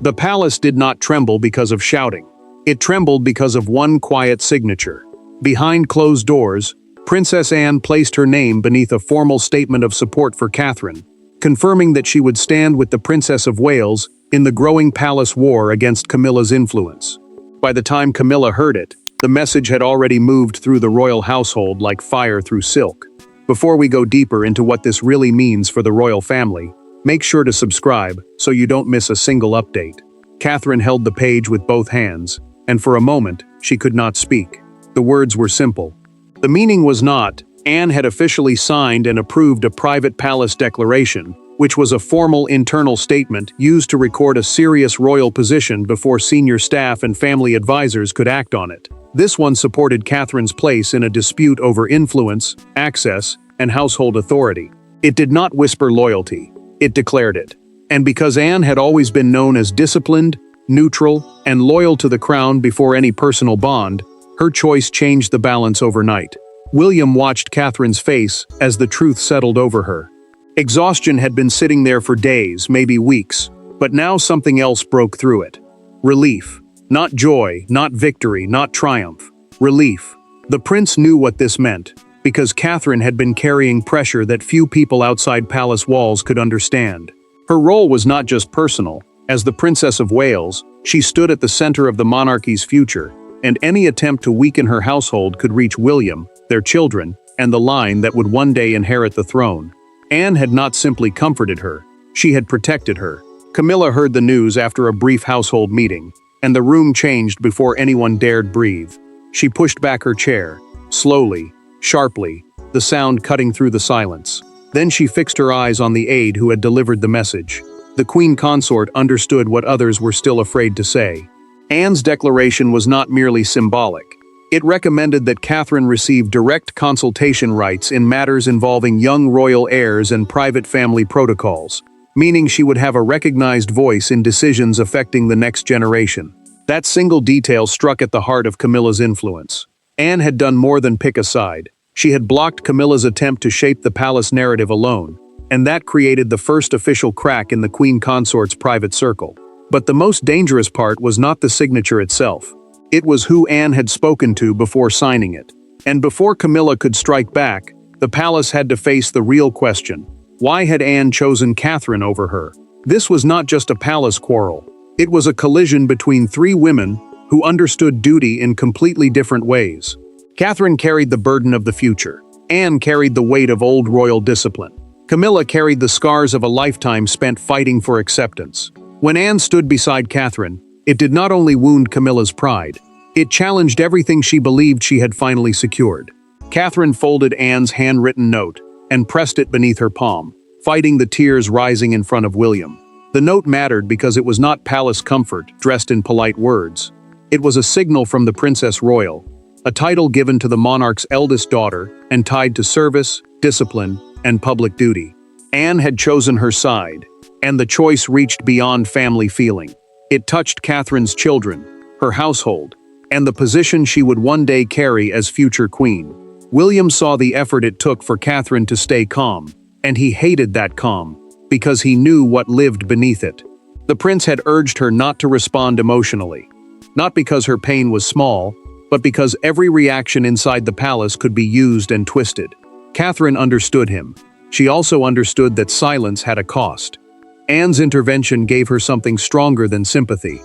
The palace did not tremble because of shouting. It trembled because of one quiet signature. Behind closed doors, Princess Anne placed her name beneath a formal statement of support for Catherine, confirming that she would stand with the Princess of Wales in the growing palace war against Camilla's influence. By the time Camilla heard it, the message had already moved through the royal household like fire through silk. Before we go deeper into what this really means for the royal family, make sure to subscribe so you don't miss a single update. Catherine held the page with both hands, and for a moment, she could not speak. The words were simple. The meaning was not, Anne had officially signed and approved a private palace declaration, which was a formal internal statement used to record a serious royal position before senior staff and family advisors could act on it. This one supported Catherine's place in a dispute over influence, access, and household authority. It did not whisper loyalty, it declared it. And because Anne had always been known as disciplined, neutral, and loyal to the crown before any personal bond, her choice changed the balance overnight. William watched Catherine's face as the truth settled over her. Exhaustion had been sitting there for days, maybe weeks, but now something else broke through it. Relief. Not joy, not victory, not triumph. Relief. The prince knew what this meant, because Catherine had been carrying pressure that few people outside palace walls could understand. Her role was not just personal. As the Princess of Wales, she stood at the center of the monarchy's future, and any attempt to weaken her household could reach William, their children, and the line that would one day inherit the throne. Anne had not simply comforted her, she had protected her. Camilla heard the news after a brief household meeting, and the room changed before anyone dared breathe. She pushed back her chair, slowly, sharply, the sound cutting through the silence. Then she fixed her eyes on the aide who had delivered the message. The queen consort understood what others were still afraid to say. Anne's declaration was not merely symbolic. It recommended that Catherine receive direct consultation rights in matters involving young royal heirs and private family protocols, meaning she would have a recognized voice in decisions affecting the next generation. That single detail struck at the heart of Camilla's influence. Anne had done more than pick a side. She had blocked Camilla's attempt to shape the palace narrative alone, and that created the first official crack in the queen consort's private circle. But the most dangerous part was not the signature itself. It was who Anne had spoken to before signing it. And before Camilla could strike back, the palace had to face the real question. Why had Anne chosen Catherine over her? This was not just a palace quarrel. It was a collision between three women who understood duty in completely different ways. Catherine carried the burden of the future. Anne carried the weight of old royal discipline. Camilla carried the scars of a lifetime spent fighting for acceptance. When Anne stood beside Catherine, it did not only wound Camilla's pride, it challenged everything she believed she had finally secured. Catherine folded Anne's handwritten note and pressed it beneath her palm, fighting the tears rising in front of William. The note mattered because it was not palace comfort dressed in polite words. It was a signal from the Princess Royal, a title given to the monarch's eldest daughter and tied to service, discipline, and public duty. Anne had chosen her side, and the choice reached beyond family feeling. It touched Catherine's children, her household, and the position she would one day carry as future queen. William saw the effort it took for Catherine to stay calm, and he hated that calm, because he knew what lived beneath it. The prince had urged her not to respond emotionally, not because her pain was small, but because every reaction inside the palace could be used and twisted. Catherine understood him. She also understood that silence had a cost. Anne's intervention gave her something stronger than sympathy.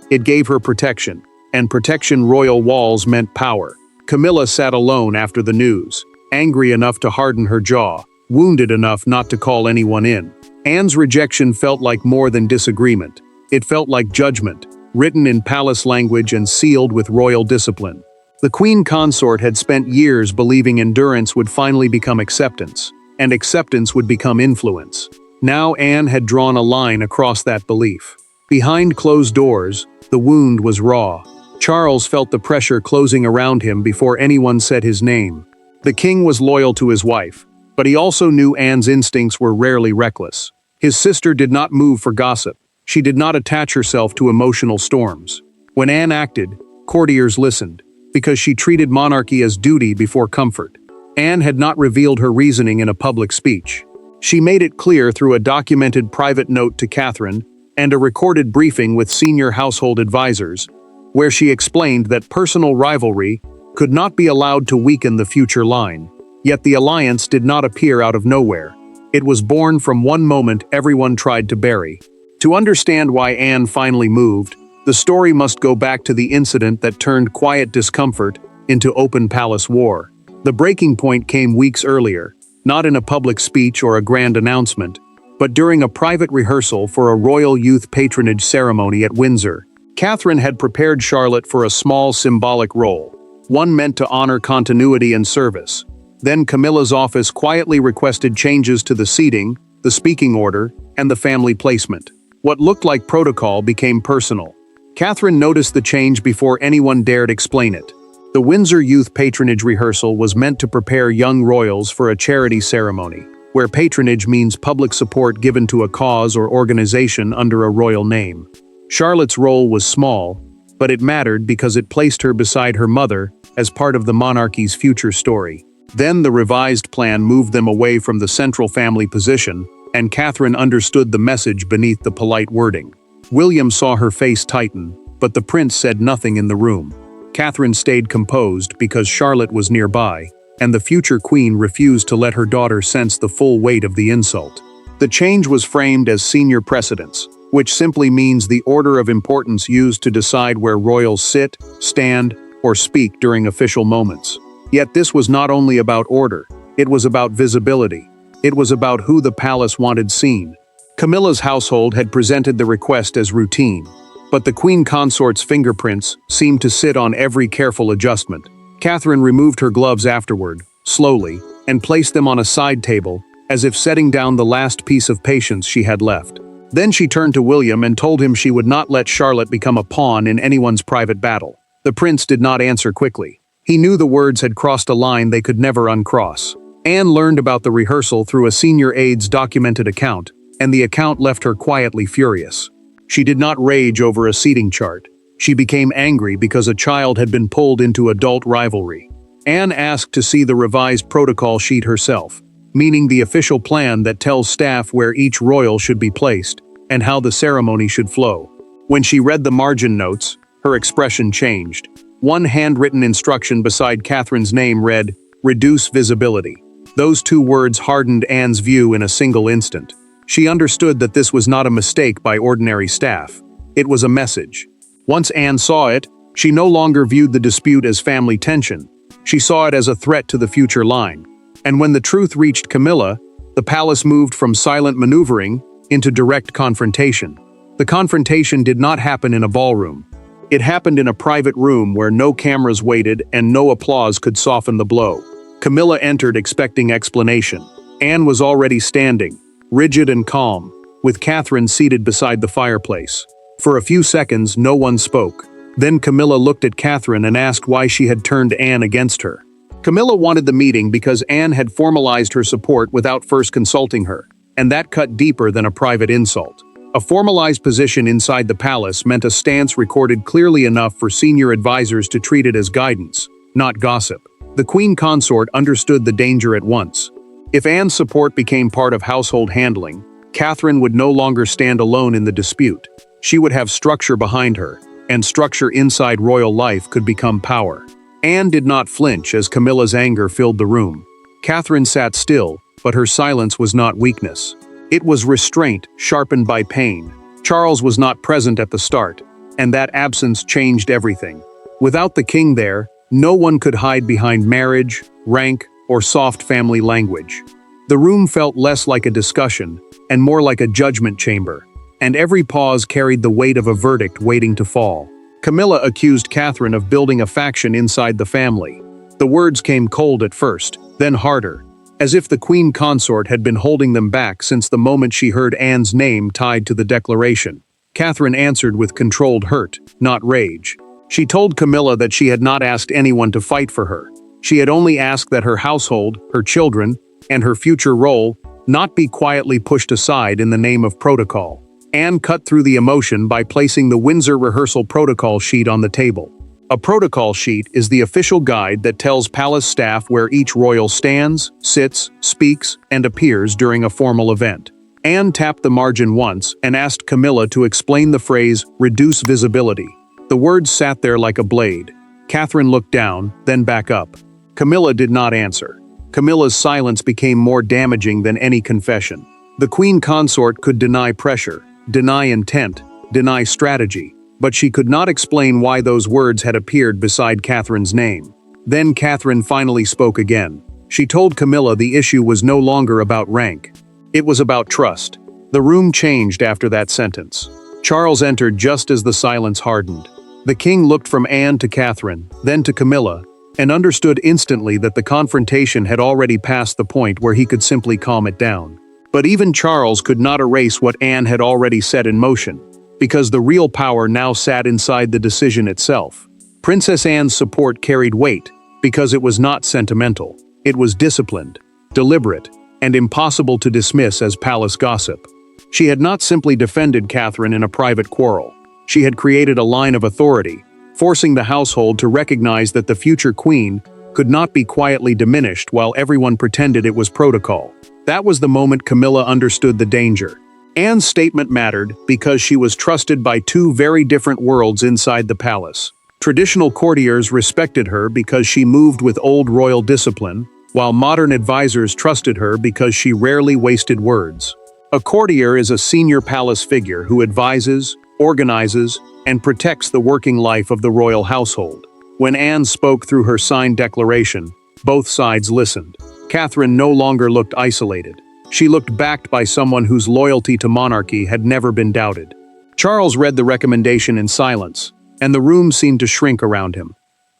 It gave her protection, and protection royal walls meant power. Camilla sat alone after the news, angry enough to harden her jaw, wounded enough not to call anyone in. Anne's rejection felt like more than disagreement. It felt like judgment, written in palace language and sealed with royal discipline. The queen consort had spent years believing endurance would finally become acceptance, and acceptance would become influence. Now Anne had drawn a line across that belief. Behind closed doors, the wound was raw. Charles felt the pressure closing around him before anyone said his name. The king was loyal to his wife, but he also knew Anne's instincts were rarely reckless. His sister did not move for gossip. She did not attach herself to emotional storms. When Anne acted, courtiers listened, because she treated monarchy as duty before comfort. Anne had not revealed her reasoning in a public speech. She made it clear through a documented private note to Catherine, and a recorded briefing with senior household advisors, where she explained that personal rivalry could not be allowed to weaken the future line. Yet the alliance did not appear out of nowhere. It was born from one moment everyone tried to bury. To understand why Anne finally moved, the story must go back to the incident that turned quiet discomfort into open palace war. The breaking point came weeks earlier, not in a public speech or a grand announcement, but during a private rehearsal for a royal youth patronage ceremony at Windsor. Catherine had prepared Charlotte for a small symbolic role, one meant to honor continuity and service. Then Camilla's office quietly requested changes to the seating, the speaking order, and the family placement. What looked like protocol became personal. Catherine noticed the change before anyone dared explain it. The Windsor Youth Patronage rehearsal was meant to prepare young royals for a charity ceremony, where patronage means public support given to a cause or organization under a royal name. Charlotte's role was small, but it mattered because it placed her beside her mother as part of the monarchy's future story. Then the revised plan moved them away from the central family position, and Catherine understood the message beneath the polite wording. William saw her face tighten, but the prince said nothing in the room. Catherine stayed composed because Charlotte was nearby, and the future queen refused to let her daughter sense the full weight of the insult. The change was framed as senior precedence, which simply means the order of importance used to decide where royals sit, stand, or speak during official moments. Yet this was not only about order, it was about visibility. It was about who the palace wanted seen. Camilla's household had presented the request as routine, but the queen consort's fingerprints seemed to sit on every careful adjustment. Catherine removed her gloves afterward, slowly, and placed them on a side table, as if setting down the last piece of patience she had left. Then she turned to William and told him she would not let Charlotte become a pawn in anyone's private battle. The prince did not answer quickly. He knew the words had crossed a line they could never uncross. Anne learned about the rehearsal through a senior aide's documented account, and the account left her quietly furious. She did not rage over a seating chart. She became angry because a child had been pulled into adult rivalry. Anne asked to see the revised protocol sheet herself, meaning the official plan that tells staff where each royal should be placed and how the ceremony should flow. When she read the margin notes, her expression changed. One handwritten instruction beside Catherine's name read, "Reduce visibility." Those two words hardened Anne's view in a single instant. She understood that this was not a mistake by ordinary staff. It was a message. Once Anne saw it, she no longer viewed the dispute as family tension. She saw it as a threat to the future line. And when the truth reached Camilla, the palace moved from silent maneuvering into direct confrontation. The confrontation did not happen in a ballroom. It happened in a private room where no cameras waited and no applause could soften the blow. Camilla entered expecting explanation. Anne was already standing, rigid and calm, with Catherine seated beside the fireplace. For a few seconds, no one spoke. Then Camilla looked at Catherine and asked why she had turned Anne against her. Camilla wanted the meeting because Anne had formalized her support without first consulting her, and that cut deeper than a private insult. A formalized position inside the palace meant a stance recorded clearly enough for senior advisors to treat it as guidance, not gossip. The queen consort understood the danger at once. If Anne's support became part of household handling, Catherine would no longer stand alone in the dispute. She would have structure behind her, and structure inside royal life could become power. Anne did not flinch as Camilla's anger filled the room. Catherine sat still, but her silence was not weakness. It was restraint, sharpened by pain. Charles was not present at the start, and that absence changed everything. Without the king there, no one could hide behind marriage, rank, or soft family language. The room felt less like a discussion, and more like a judgment chamber, and every pause carried the weight of a verdict waiting to fall. Camilla accused Catherine of building a faction inside the family. The words came cold at first, then harder, as if the queen consort had been holding them back since the moment she heard Anne's name tied to the declaration. Catherine answered with controlled hurt, not rage. She told Camilla that she had not asked anyone to fight for her. She had only asked that her household, her children, and her future role not be quietly pushed aside in the name of protocol. Anne cut through the emotion by placing the Windsor rehearsal protocol sheet on the table. A protocol sheet is the official guide that tells palace staff where each royal stands, sits, speaks, and appears during a formal event. Anne tapped the margin once and asked Camilla to explain the phrase, reduce visibility. The words sat there like a blade. Catherine looked down, then back up. Camilla did not answer. Camilla's silence became more damaging than any confession. The queen consort could deny pressure, deny intent, deny strategy, but she could not explain why those words had appeared beside Catherine's name. Then Catherine finally spoke again. She told Camilla the issue was no longer about rank. It was about trust. The room changed after that sentence. Charles entered just as the silence hardened. The king looked from Anne to Catherine, then to Camilla, and understood instantly that the confrontation had already passed the point where he could simply calm it down. But even Charles could not erase what Anne had already set in motion, because the real power now sat inside the decision itself. Princess Anne's support carried weight, because it was not sentimental. It was disciplined, deliberate, and impossible to dismiss as palace gossip. She had not simply defended Catherine in a private quarrel. She had created a line of authority, forcing the household to recognize that the future queen could not be quietly diminished while everyone pretended it was protocol. That was the moment Camilla understood the danger. Anne's statement mattered because she was trusted by two very different worlds inside the palace. Traditional courtiers respected her because she moved with old royal discipline, while modern advisors trusted her because she rarely wasted words. A courtier is a senior palace figure who advises, organizes, and protects the working life of the royal household. When Anne spoke through her signed declaration, both sides listened. Catherine no longer looked isolated. She looked backed by someone whose loyalty to monarchy had never been doubted. Charles read the recommendation in silence, and the room seemed to shrink around him.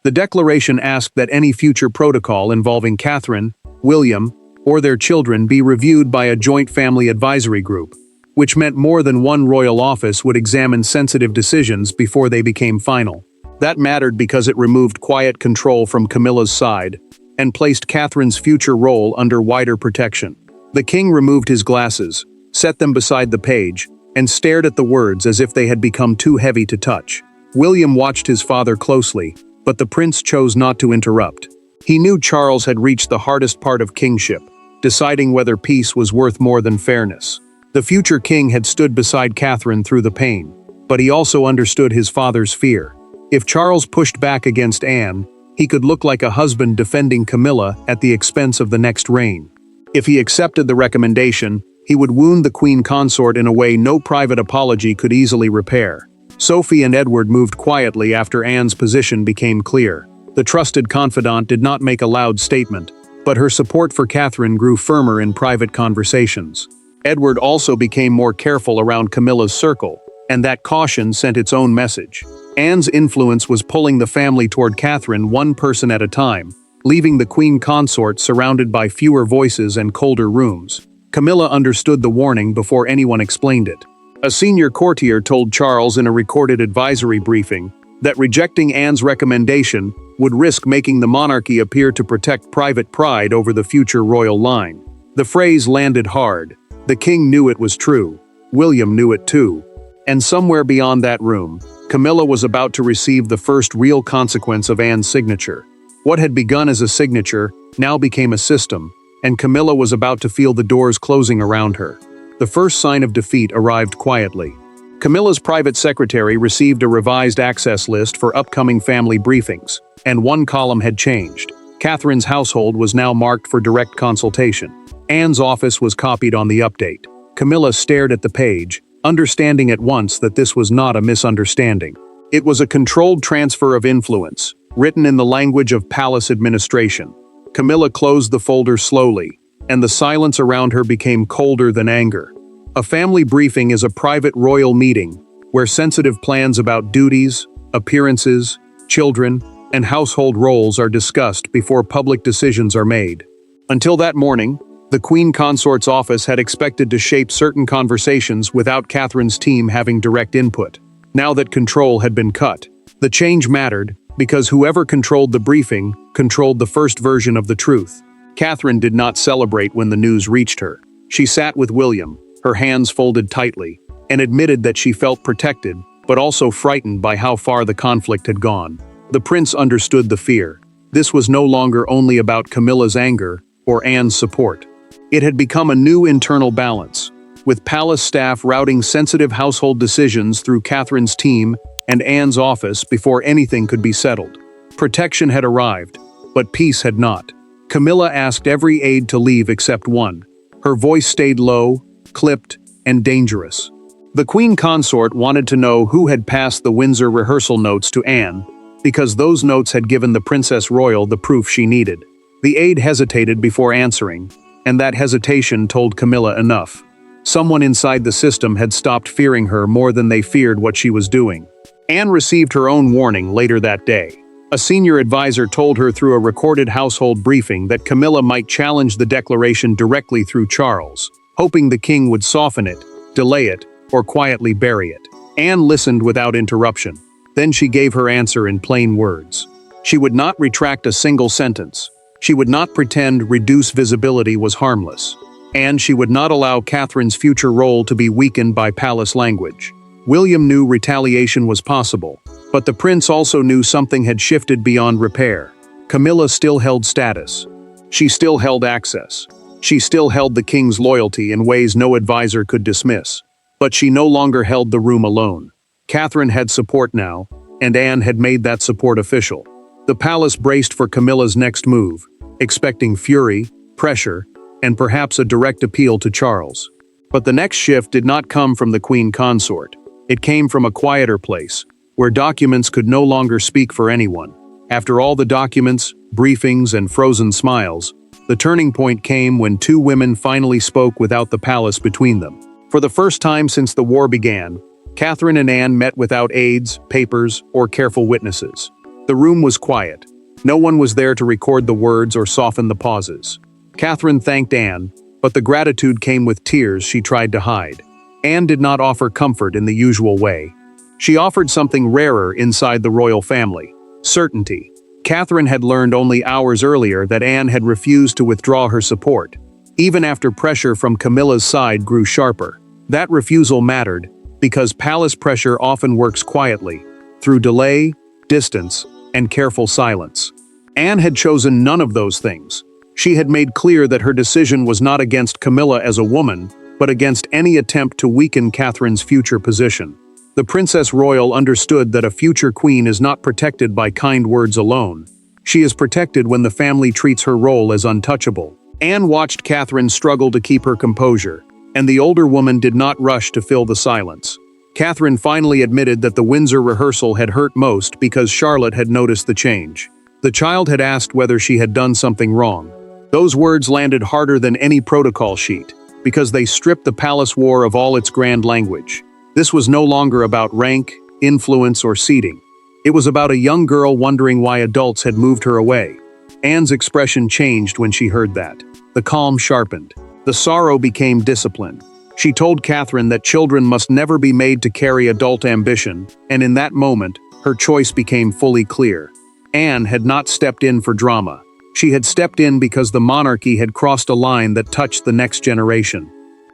The declaration asked that any future protocol involving Catherine, William, or their children be reviewed by a joint family advisory group, which meant more than one royal office would examine sensitive decisions before they became final. That mattered because it removed quiet control from Camilla's side and placed Catherine's future role under wider protection. The king removed his glasses, set them beside the page, and stared at the words as if they had become too heavy to touch. William watched his father closely, but the prince chose not to interrupt. He knew Charles had reached the hardest part of kingship, deciding whether peace was worth more than fairness. The future king had stood beside Catherine through the pain, but he also understood his father's fear. If Charles pushed back against Anne, he could look like a husband defending Camilla at the expense of the next reign. If he accepted the recommendation, he would wound the queen consort in a way no private apology could easily repair. Sophie and Edward moved quietly after Anne's position became clear. The trusted confidant did not make a loud statement, but her support for Catherine grew firmer in private conversations. Edward also became more careful around Camilla's circle, and that caution sent its own message. Anne's influence was pulling the family toward Catherine one person at a time, leaving the queen consort surrounded by fewer voices and colder rooms. Camilla understood the warning before anyone explained it. A senior courtier told Charles in a recorded advisory briefing that rejecting Anne's recommendation would risk making the monarchy appear to protect private pride over the future royal line. The phrase landed hard. The king knew it was true. William knew it too. And somewhere beyond that room, Camilla was about to receive the first real consequence of Anne's signature. What had begun as a signature now became a system, and Camilla was about to feel the doors closing around her. The first sign of defeat arrived quietly. Camilla's private secretary received a revised access list for upcoming family briefings, and one column had changed. Catherine's household was now marked for direct consultation. Anne's office was copied on the update. Camilla stared at the page, understanding at once that this was not a misunderstanding. It was a controlled transfer of influence, written in the language of palace administration. Camilla closed the folder slowly, and the silence around her became colder than anger. A family briefing is a private royal meeting where sensitive plans about duties, appearances, children, and household roles are discussed before public decisions are made. Until that morning, the Queen Consort's office had expected to shape certain conversations without Catherine's team having direct input. Now that control had been cut, the change mattered because whoever controlled the briefing controlled the first version of the truth. Catherine did not celebrate when the news reached her. She sat with William, her hands folded tightly, and admitted that she felt protected, but also frightened by how far the conflict had gone. The prince understood the fear. This was no longer only about Camilla's anger or Anne's support. It had become a new internal balance. with palace staff routing sensitive household decisions through Catherine's team and Anne's office before anything could be settled. Protection had arrived, but peace had not. Camilla asked every aide to leave except one. Her voice stayed low, clipped, and dangerous. The Queen Consort wanted to know who had passed the Windsor rehearsal notes to Anne, because those notes had given the Princess Royal the proof she needed. The aide hesitated before answering, and that hesitation told Camilla enough. Someone inside the system had stopped fearing her more than they feared what she was doing. Anne received her own warning later that day. A senior advisor told her through a recorded household briefing that Camilla might challenge the declaration directly through Charles, hoping the king would soften it, delay it, or quietly bury it. Anne listened without interruption. Then she gave her answer in plain words. She would not retract a single sentence. She would not pretend reduced visibility was harmless. And she would not allow Catherine's future role to be weakened by palace language. William knew retaliation was possible, but the prince also knew something had shifted beyond repair. Camilla still held status. She still held access. She still held the king's loyalty in ways no advisor could dismiss. But she no longer held the room alone. Catherine had support now, and Anne had made that support official. The palace braced for Camilla's next move, expecting fury, pressure, and perhaps a direct appeal to Charles. But the next shift did not come from the Queen Consort. It came from a quieter place, where documents could no longer speak for anyone. After all the documents, briefings, and frozen smiles, the turning point came when two women finally spoke without the palace between them. For the first time since the war began, Catherine and Anne met without aides, papers, or careful witnesses. The room was quiet. No one was there to record the words or soften the pauses. Catherine thanked Anne, but the gratitude came with tears she tried to hide. Anne did not offer comfort in the usual way. She offered something rarer inside the royal family: certainty. Catherine had learned only hours earlier that Anne had refused to withdraw her support, even after pressure from Camilla's side grew sharper. That refusal mattered, because palace pressure often works quietly, through delay, distance, and careful silence. Anne had chosen none of those things. She had made clear that her decision was not against Camilla as a woman, but against any attempt to weaken Catherine's future position. The Princess Royal understood that a future queen is not protected by kind words alone. She is protected when the family treats her role as untouchable. Anne watched Catherine struggle to keep her composure, and the older woman did not rush to fill the silence. Catherine finally admitted that the Windsor rehearsal had hurt most because Charlotte had noticed the change. The child had asked whether she had done something wrong. Those words landed harder than any protocol sheet, because they stripped the palace war of all its grand language. This was no longer about rank, influence, or seating. It was about a young girl wondering why adults had moved her away. Anne's expression changed when she heard that. The calm sharpened. The sorrow became discipline. She told Catherine that children must never be made to carry adult ambition, and in that moment, her choice became fully clear. Anne had not stepped in for drama. She had stepped in because the monarchy had crossed a line that touched the next generation.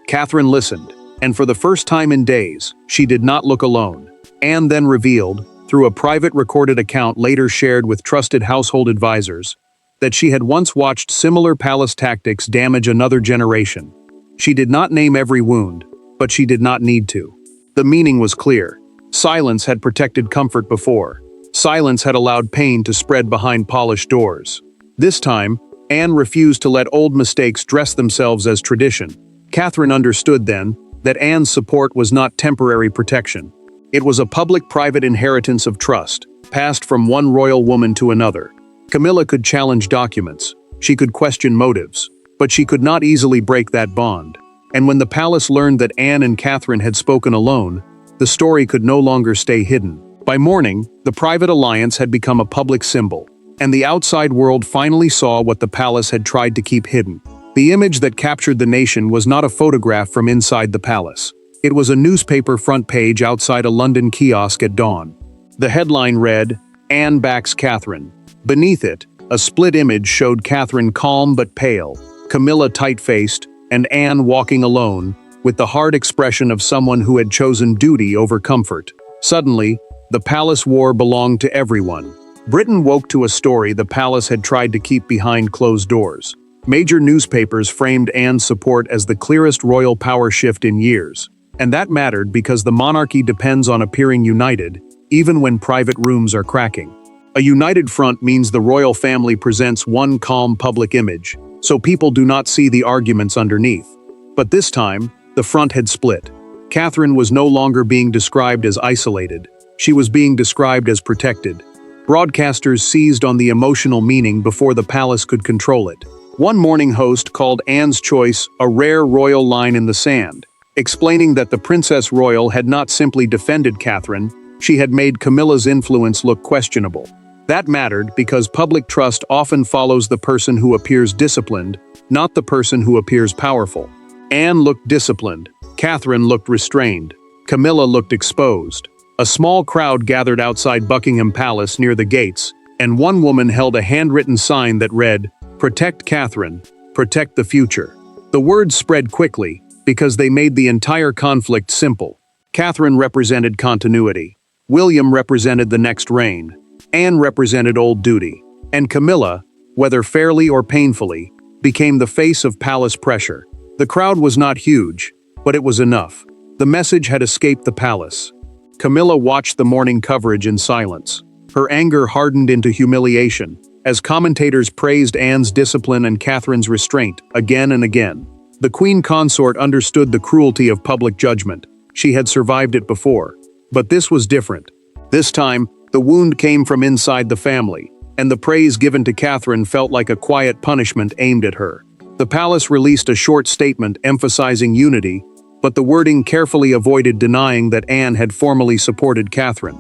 Catherine listened, and for the first time in days, she did not look alone. Anne then revealed, through a private recorded account later shared with trusted household advisors, that she had once watched similar palace tactics damage another generation. She did not name every wound, but she did not need to. The meaning was clear. Silence had protected comfort before. Silence had allowed pain to spread behind polished doors. This time, Anne refused to let old mistakes dress themselves as tradition. Catherine understood then that Anne's support was not temporary protection. It was a public-private inheritance of trust, passed from one royal woman to another. Camilla could challenge documents. She could question motives. But she could not easily break that bond. And when the palace learned that Anne and Catherine had spoken alone, the story could no longer stay hidden. By morning, the private alliance had become a public symbol, and the outside world finally saw what the palace had tried to keep hidden. The image that captured the nation was not a photograph from inside the palace. It was a newspaper front page outside a London kiosk at dawn. The headline read, "Anne backs Catherine." Beneath it, a split image showed Catherine calm but pale, Camilla tight-faced, and Anne walking alone, with the hard expression of someone who had chosen duty over comfort. Suddenly, the palace war belonged to everyone. Britain woke to a story the palace had tried to keep behind closed doors. Major newspapers framed Anne's support as the clearest royal power shift in years. And that mattered because the monarchy depends on appearing united, even when private rooms are cracking. A united front means the royal family presents one calm public image, so people do not see the arguments underneath. But this time, the front had split. Catherine was no longer being described as isolated. She was being described as protected. Broadcasters seized on the emotional meaning before the palace could control it. One morning host called Anne's choice a rare royal line in the sand, explaining that the Princess Royal had not simply defended Catherine, she had made Camilla's influence look questionable. That mattered because public trust often follows the person who appears disciplined, not the person who appears powerful. Anne looked disciplined, Catherine looked restrained, Camilla looked exposed. A small crowd gathered outside Buckingham Palace near the gates, and one woman held a handwritten sign that read, "Protect Catherine, protect the future." The words spread quickly, because they made the entire conflict simple. Catherine represented continuity. William represented the next reign. Anne represented old duty. And Camilla, whether fairly or painfully, became the face of palace pressure. The crowd was not huge, but it was enough. The message had escaped the palace. Camilla watched the morning coverage in silence. Her anger hardened into humiliation, as commentators praised Anne's discipline and Catherine's restraint, again and again. The queen consort understood the cruelty of public judgment. She had survived it before. But this was different. This time, the wound came from inside the family, and the praise given to Catherine felt like a quiet punishment aimed at her. The palace released a short statement emphasizing unity, but the wording carefully avoided denying that Anne had formally supported Catherine.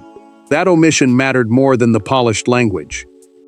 That omission mattered more than the polished language.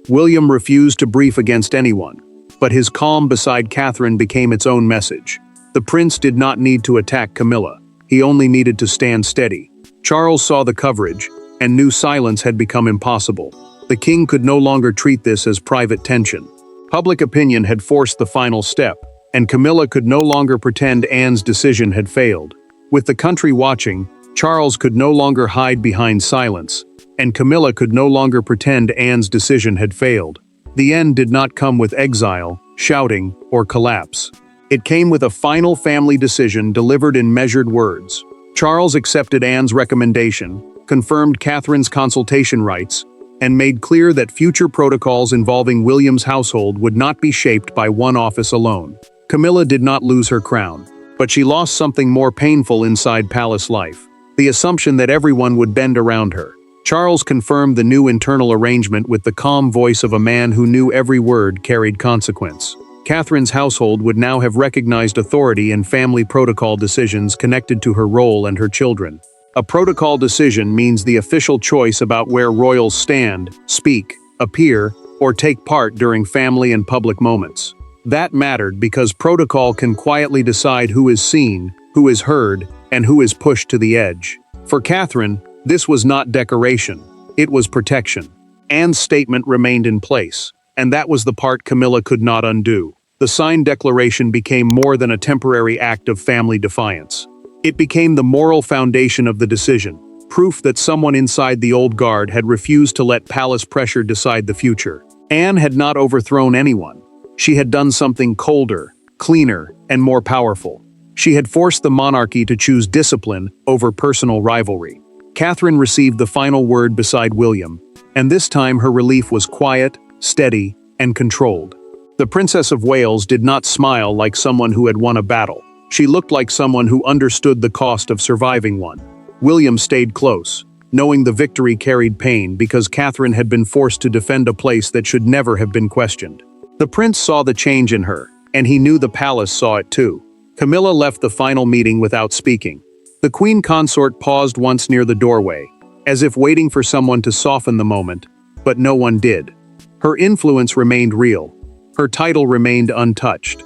William refused to brief against anyone, but his calm beside Catherine became its own message. The prince did not need to attack Camilla. He only needed to stand steady. Charles saw the coverage, and knew silence had become impossible. The king could no longer treat this as private tension. Public opinion had forced the final step, and Camilla could no longer pretend Anne's decision had failed. With the country watching, Charles could no longer hide behind silence, and Camilla could no longer pretend Anne's decision had failed. The end did not come with exile, shouting, or collapse. It came with a final family decision delivered in measured words. Charles accepted Anne's recommendation, confirmed Catherine's consultation rights, and made clear that future protocols involving William's household would not be shaped by one office alone. Camilla did not lose her crown, but she lost something more painful inside palace life: the assumption that everyone would bend around her. Charles confirmed the new internal arrangement with the calm voice of a man who knew every word carried consequence. Catherine's household would now have recognized authority in family protocol decisions connected to her role and her children. A protocol decision means the official choice about where royals stand, speak, appear, or take part during family and public moments. That mattered because protocol can quietly decide who is seen, who is heard, and who is pushed to the edge. For Catherine, this was not decoration, it was protection. Anne's statement remained in place, and that was the part Camilla could not undo. The signed declaration became more than a temporary act of family defiance. It became the moral foundation of the decision, proof that someone inside the old guard had refused to let palace pressure decide the future. Anne had not overthrown anyone. She had done something colder, cleaner, and more powerful. She had forced the monarchy to choose discipline over personal rivalry. Catherine received the final word beside William, and this time her relief was quiet, steady, and controlled. The Princess of Wales did not smile like someone who had won a battle. She looked like someone who understood the cost of surviving one. William stayed close, knowing the victory carried pain because Catherine had been forced to defend a place that should never have been questioned. The prince saw the change in her, and he knew the palace saw it too. Camilla left the final meeting without speaking. The queen consort paused once near the doorway, as if waiting for someone to soften the moment, but no one did. Her influence remained real. Her title remained untouched.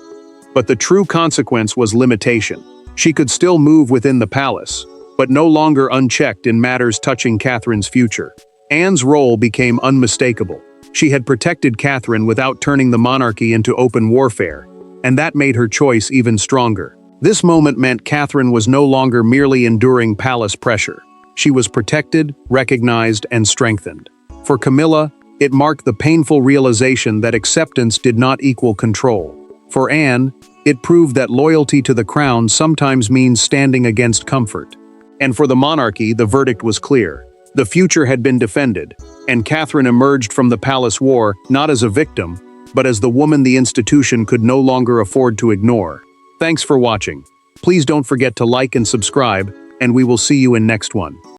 But the true consequence was limitation. She could still move within the palace, but no longer unchecked in matters touching Catherine's future. Anne's role became unmistakable. She had protected Catherine without turning the monarchy into open warfare, and that made her choice even stronger. This moment meant Catherine was no longer merely enduring palace pressure. She was protected, recognized, and strengthened. For Camilla, it marked the painful realization that acceptance did not equal control. For Anne, it proved that loyalty to the crown sometimes means standing against comfort. And for the monarchy, the verdict was clear. The future had been defended, and Catherine emerged from the palace war not as a victim, but as the woman the institution could no longer afford to ignore. Thanks for watching. Please don't forget to like and subscribe, and we will see you in next one.